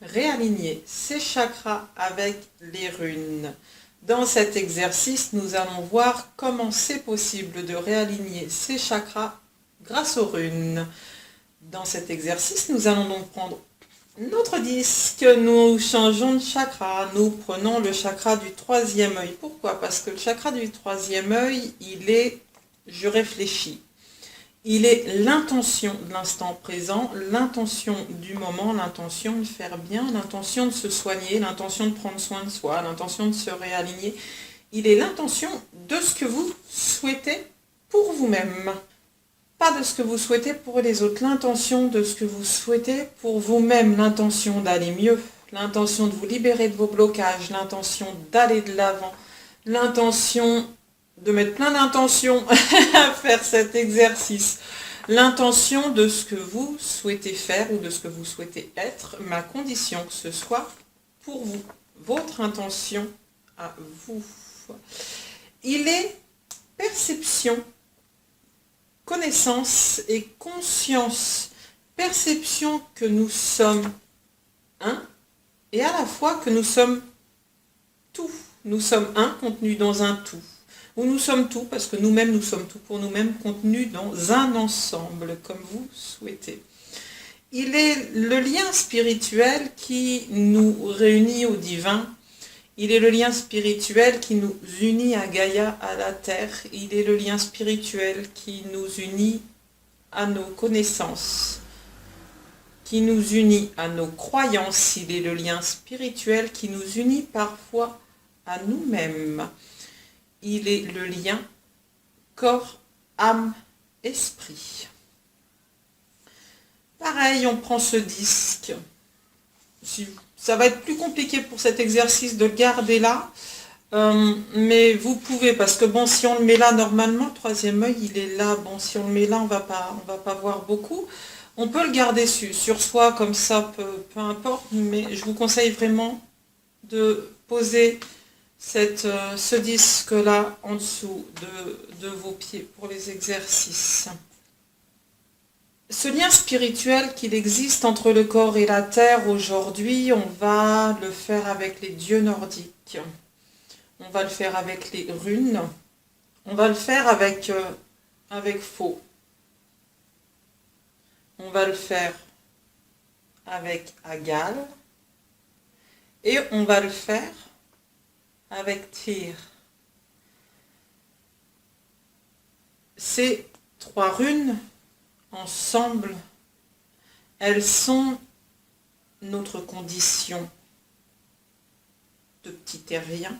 réaligner ses chakras avec les runes. Dans cet exercice, nous allons voir comment c'est possible de réaligner ses chakras grâce aux runes. Dans cet exercice, nous allons donc prendre notre disque, nous changeons de chakra, nous prenons le chakra du troisième œil. Pourquoi? Parce que le chakra du troisième œil, il est « je réfléchis ». Il est l'intention de l'instant présent, l'intention du moment, l'intention de faire bien, l'intention de se soigner, l'intention de prendre soin de soi, l'intention de se réaligner. Il est l'intention de ce que vous souhaitez pour vous-même. Pas de ce que vous souhaitez pour les autres, l'intention de ce que vous souhaitez pour vous-même, l'intention d'aller mieux, l'intention de vous libérer de vos blocages, l'intention d'aller de l'avant, l'intention de mettre plein d'intentions à faire cet exercice. L'intention de ce que vous souhaitez faire ou de ce que vous souhaitez être, mais à condition que ce soit pour vous, votre intention à vous. Il est perception, connaissance et conscience. Perception que nous sommes un et à la fois que nous sommes tout. Nous sommes un contenu dans un tout. Ou nous sommes tout, parce que nous-mêmes, nous sommes tout pour nous-mêmes, contenus dans un ensemble, comme vous souhaitez. Il est le lien spirituel qui nous réunit au divin. Il est le lien spirituel qui nous unit à Gaïa, à la Terre. Il est le lien spirituel qui nous unit à nos connaissances, qui nous unit à nos croyances. Il est le lien spirituel qui nous unit parfois à nous-mêmes. Il est le lien corps, âme, esprit. Pareil, on prend ce disque. Ça va être plus compliqué pour cet exercice de le garder là. Mais vous pouvez, parce que bon, si on le met là, normalement, le troisième œil, il est là. Bon, si on le met là, on va pas voir beaucoup. On peut le garder sur soi, comme ça, peu importe. Mais je vous conseille vraiment de poser ce disque-là en dessous de vos pieds pour les exercices. Ce lien spirituel qu'il existe entre le corps et la terre aujourd'hui, on va le faire avec les dieux nordiques. On va le faire avec les runes. On va le faire avec Faux. On va le faire avec Agal. Et on va le faire avec Tyr. Ces trois runes, ensemble, elles sont notre condition de petits terriens,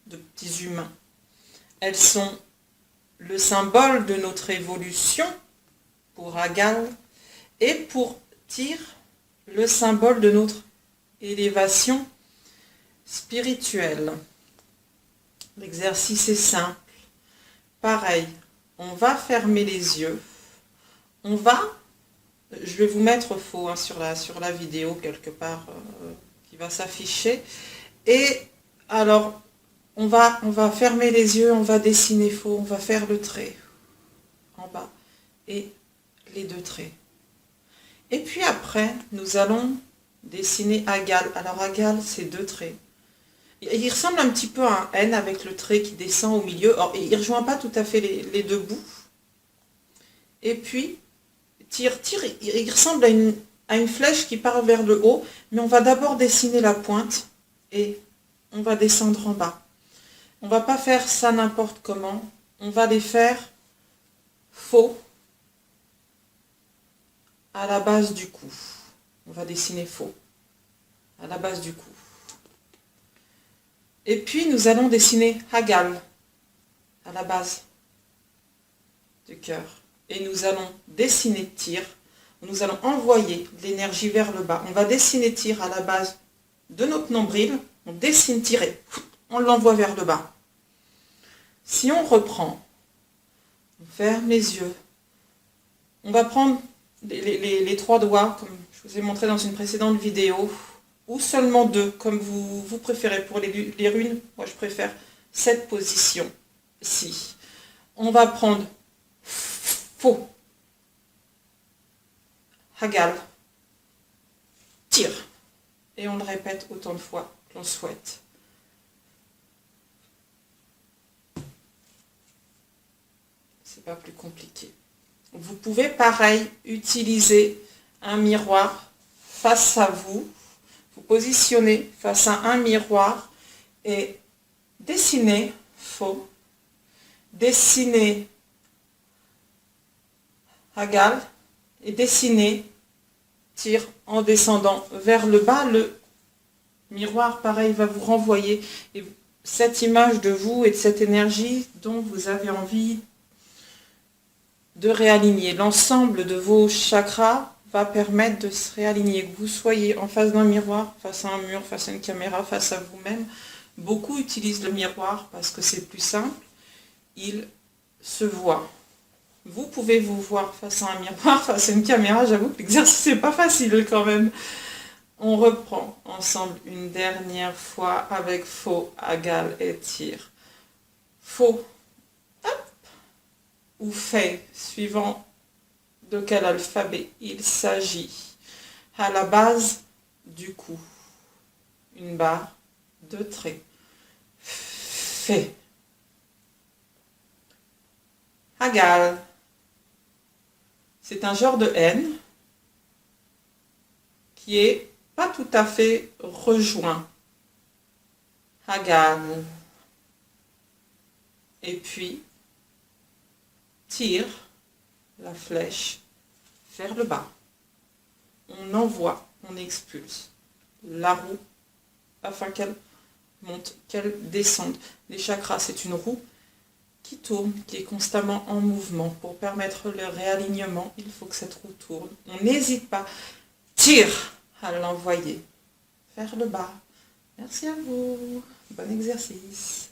de petits humains. Elles sont le symbole de notre évolution pour Agal et pour Tyr, le symbole de notre élévation spirituelle. L'exercice est simple. Pareil, on va fermer les yeux. Je vais vous mettre Faux hein, sur la vidéo quelque part qui va s'afficher. Et alors, on va fermer les yeux, on va dessiner Faux, on va faire le trait en bas et les deux traits. Et puis après, nous allons dessiner Agal. Alors Agal, c'est deux traits. Il ressemble un petit peu à un N avec le trait qui descend au milieu. Alors, il ne rejoint pas tout à fait les deux bouts. Et puis, Tyr, il ressemble à une flèche qui part vers le haut. Mais on va d'abord dessiner la pointe et on va descendre en bas. On ne va pas faire ça n'importe comment. On va les faire faux à la base du cou. On va dessiner faux à la base du cou. Et puis nous allons dessiner Agal à la base du cœur. Et nous allons dessiner Tyr. Nous allons envoyer l'énergie vers le bas. On va dessiner Tyr à la base de notre nombril. On dessine Tyr et on l'envoie vers le bas. Si on reprend, on ferme les yeux. On va prendre les trois doigts, comme je vous ai montré dans une précédente vidéo, ou seulement deux, comme vous préférez. Pour les runes, moi je préfère cette position-ci. On va prendre Faux, Agal, Tyr. et on le répète autant de fois que l'on souhaite. C'est pas plus compliqué. Vous pouvez pareil utiliser un miroir face à vous, vous positionnez face à un miroir et dessiner faux, dessiner Hagal et dessiner tire en descendant vers le bas. Le miroir pareil va vous renvoyer cette image de vous et de cette énergie dont vous avez envie de réaligner. L'ensemble de vos chakras va permettre de se réaligner. Que vous soyez en face d'un miroir, face à un mur, face à une caméra, face à vous-même. Beaucoup utilisent le miroir parce que c'est plus simple. Il se voit. Vous pouvez vous voir face à un miroir, face à une caméra. J'avoue que l'exercice n'est pas facile quand même. On reprend ensemble une dernière fois avec faux, Hagal et tire. Faux, hop, ou fait, suivant de quel alphabet il s'agit. À la base du cou, une barre, deux traits. Fait. Hagal. C'est un genre de N qui est pas tout à fait rejoint. Hagal. Et puis, tire la flèche vers le bas. On envoie, on expulse la roue afin qu'elle monte, qu'elle descende. Les chakras, c'est une roue qui tourne, qui est constamment en mouvement. Pour permettre le réalignement, il faut que cette roue tourne. On n'hésite pas. Tire à l'envoyer vers le bas. Merci à vous. Bon exercice.